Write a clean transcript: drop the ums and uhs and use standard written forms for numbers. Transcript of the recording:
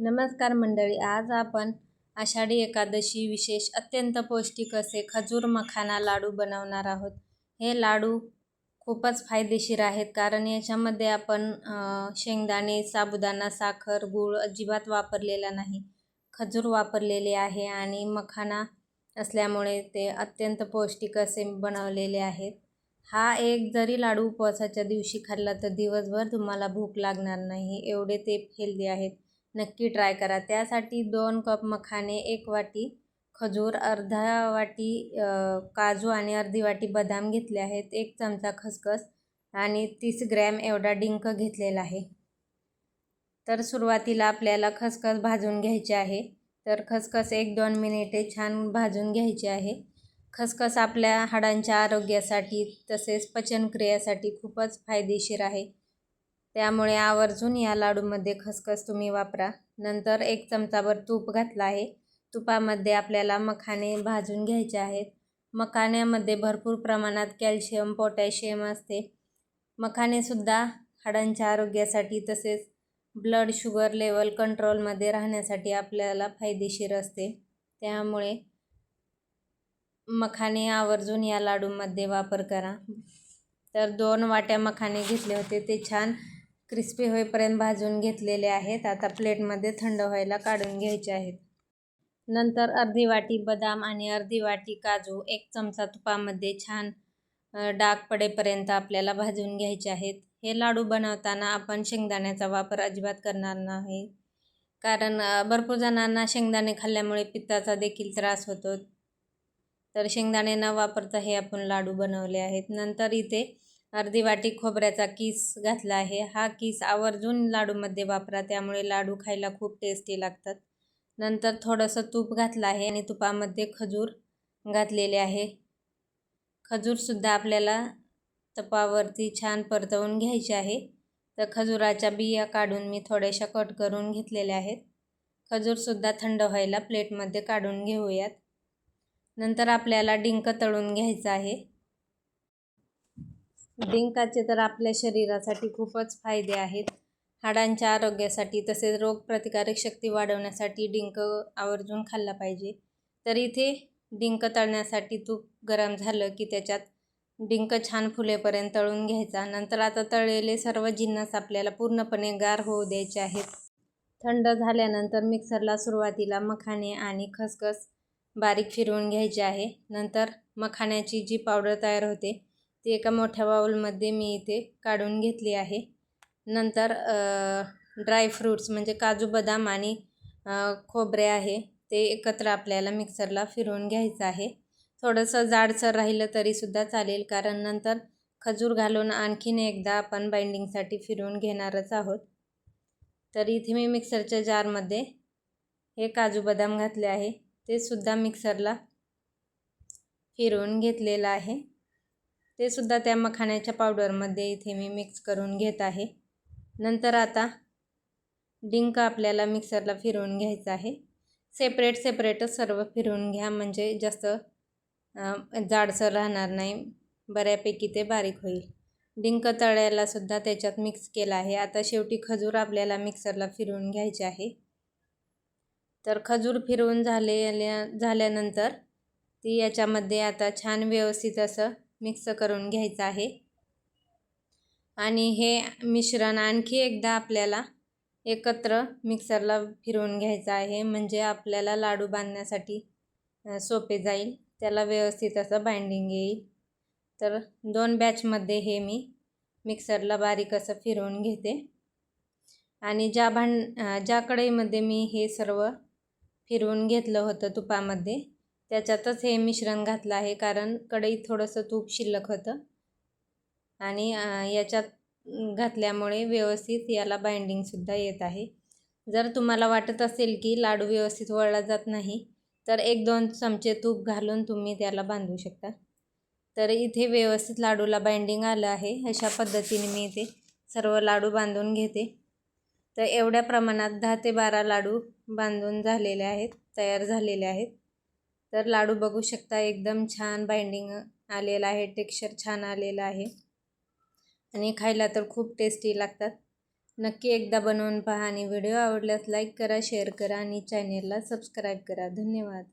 नमस्कार मंडळी, आज आपण आषाढी एकादशी विशेष अत्यंत पौष्टिक असे खजूर मखाना लाडू बनवणार आहोत। हे लाडू खूपच फायदेशीर आहेत कारण याच्यामध्ये आपण शेंगदाणे, साबुदाणा, साखर, गूळ अजिबात वापरलेला नाही, खजूर वापरलेले आहे आणि मखाना असल्यामुळे ते अत्यंत पौष्टिक असे बनवलेले आहेत। हा एक जरी लाडू उपवासाच्या दिवशी खाल्ला तर दिवसभर तुम्हाला भूक लागणार नाही, एवढे ते हेल्दी आहेत। नक्की ट्राय करा। त्यासाठी 2 कप मखाने, 1 वाटी खजूर, अर्धा वाटी काजू आणि अर्धी वाटी बदाम घेतले आहेत, 1 चमचा खसखस आणि 30 ग्रॅम एवढा डिंक घेतलेला आहे। तर सुरुवातीला आपल्याला खसखस भाजून घ्यायची आहे। तर खसखस 1-2 मिनिटे छान भाजून घ्यायची आहे। खसखस आपल्या हाडांच्या आरोग्यासाठी तसेच पचनक्रियेसाठी खूपच फायदेशीर आहे, त्यामुळे आवर्जून या लाडूमध्ये खसखस तुम्ही वापरा। नंतर 1 चमचाभर तूप घातला आहे। तुपामध्ये आपल्याला मखाने भाजून घ्यायचे आहेत। मखाण्यामध्ये भरपूर प्रमाणात कॅल्शियम, पोटॅशियम असते। मखानेसुद्धा हाडांच्या आरोग्यासाठी तसेच ब्लड शुगर लेवल कंट्रोलमध्ये राहण्यासाठी आपल्याला फायदेशीर असते, त्यामुळे मखाने आवर्जून या लाडूमध्ये वापर करा। तर 2 वाट्या मखाने घेतले होते, ते छान क्रिस्पी होईपर्यंत भाजून घेतलेले आहेत। आता प्लेटमध्ये थंड व्हायला काढून घ्यायचे आहेत। नंतर अर्धी वाटी बदाम आणि अर्धी वाटी काजू 1 चमचा तुपामध्ये छान डाग पडेपर्यंत आपल्याला भाजून घ्यायचे आहेत। हे लाडू बनवताना आपण शेंगदाण्याचा वापर अजिबात करणार नाही, कारण भरपूर जणांना शेंगदाणे खाल्ल्यामुळे पित्ताचा देखील त्रास होतो। तर शेंगदाणे न वापरता हे आपण लाडू बनवले आहेत। नंतर इथे अर्धी वाटी खोबऱ्याचा किस घातला आहे। हा किस आवर्जून लाडूमध्ये वापरा, त्यामुळे लाडू खायला खूप टेस्टी लागतात। नंतर थोडंसं तूप घातलं आहे आणि तुपामध्ये खजूर घातलेले आहे। खजूरसुद्धा आपल्याला तुपावरती छान परतवून घ्यायचे आहे। तर खजुराच्या बिया काढून मी थोड्याशा कट करून घेतलेल्या आहेत। खजूरसुद्धा थंड व्हायला प्लेटमध्ये काढून घेऊयात। नंतर आपल्याला डिंक तळून घ्यायचा आहे। डिंकाचे तर आपल्या शरीरासाठी खूपच फायदे आहेत। हाडांच्या आरोग्यासाठी तसेच रोगप्रतिकारक शक्ती वाढवण्यासाठी डिंक आवर्जून खाल्ला पाहिजे। तर इथे डिंक तळण्यासाठी तूप गरम झालं की त्याच्यात डिंक छान फुलेपर्यंत तळून घ्यायचा। नंतर आता तळलेले सर्व जिन्नस आपल्याला पूर्णपणे गार होऊ द्यायचे आहेत। थंड झाल्यानंतर मिक्सरला सुरुवातीला मखाने आणि खसखस बारीक फिरवून घ्यायचे आहे। नंतर मखाण्याची जी पावडर तयार होते ती एका मोठ्या बाउलमध्ये मी इथे काढून घेतली आहे। नंतर ड्रायफ्रूट्स म्हणजे काजू, बदाम आणि खोबरे आहे ते एकत्र आपल्याला मिक्सरला फिरवून घ्यायचं आहे। थोडंसं जाडसर राहिलं तरीसुद्धा चालेल, कारण नंतर खजूर घालून आणखीन एकदा आपण बाइंडिंगसाठी फिरवून घेणारच आहोत। तर इथे मी मिक्सरच्या जारमध्ये हे काजू बदाम घातले आहे, ते सुद्धा मिक्सरला फिरवून घेतलेलं आहे। ते सुद्धा त्या मखाण्याच्या पावडरमध्ये इथे मी मिक्स करून घेत आहे। नंतर आता डिंक आपल्याला मिक्सरला फिरवून घ्यायचं आहे। सेपरेटच सर्व फिरवून घ्या, म्हणजे जास्त जाडसर राहणार नाही, बऱ्यापैकी ते बारीक होईल। डिंक तळायला सुद्धा त्याच्यात मिक्स केला आहे। आता शेवटी खजूर आपल्याला मिक्सरला फिरवून घ्यायचे आहे। तर खजूर फिरवून झाल्यानंतर ती याच्यामध्ये आता छान व्यवस्थित असं मिक्स करून घ्यायचं आहे। आणि हे मिश्रण आणखी एकदा आपल्याला एकत्र मिक्सरला फिरवून घ्यायचं आहे, म्हणजे आपल्याला लाडू बांधण्यासाठी सोपे जाईल, त्याला व्यवस्थित असं बाइंडिंग येईल। तर 2 बॅचमध्ये हे मी मिक्सरला बारीक असं फिरवून घेते आणि ज्या कढईमध्ये मी हे सर्व फिरवून घेतलं होतं तुपामध्ये त्याच्यातच हे मिश्रण घातलं आहे, कारण कढईत थोडंसं तूप शिल्लक होतं आणि याच्यात घातल्यामुळे व्यवस्थित याला बाइंडिंगसुद्धा येत आहे। जर तुम्हाला वाटत असेल की लाडू व्यवस्थित वळला जात नाही तर 1-2 चमचे तूप घालून तुम्ही त्याला बांधू शकता। तर इथे व्यवस्थित लाडूला बाइंडिंग आलं आहे। अशा पद्धतीने मी इथे सर्व लाडू बांधून घेते। तर एवढ्या प्रमाणात 10 ते 12 लाडू बांधून झालेले आहेत, तयार झालेले आहेत। तर लाडू बघू शकता, एकदम छान बाइंडिंग आलेलं आहे, टेक्स्चर छान आलेलं आहे आणि खायला तर खूप टेस्टी लागतात। नक्की एकदा बनवून पहा आणि व्हिडिओ आवडल्यास लाईक करा, शेअर करा आणि चॅनेलला सबस्क्राईब करा. धन्यवाद.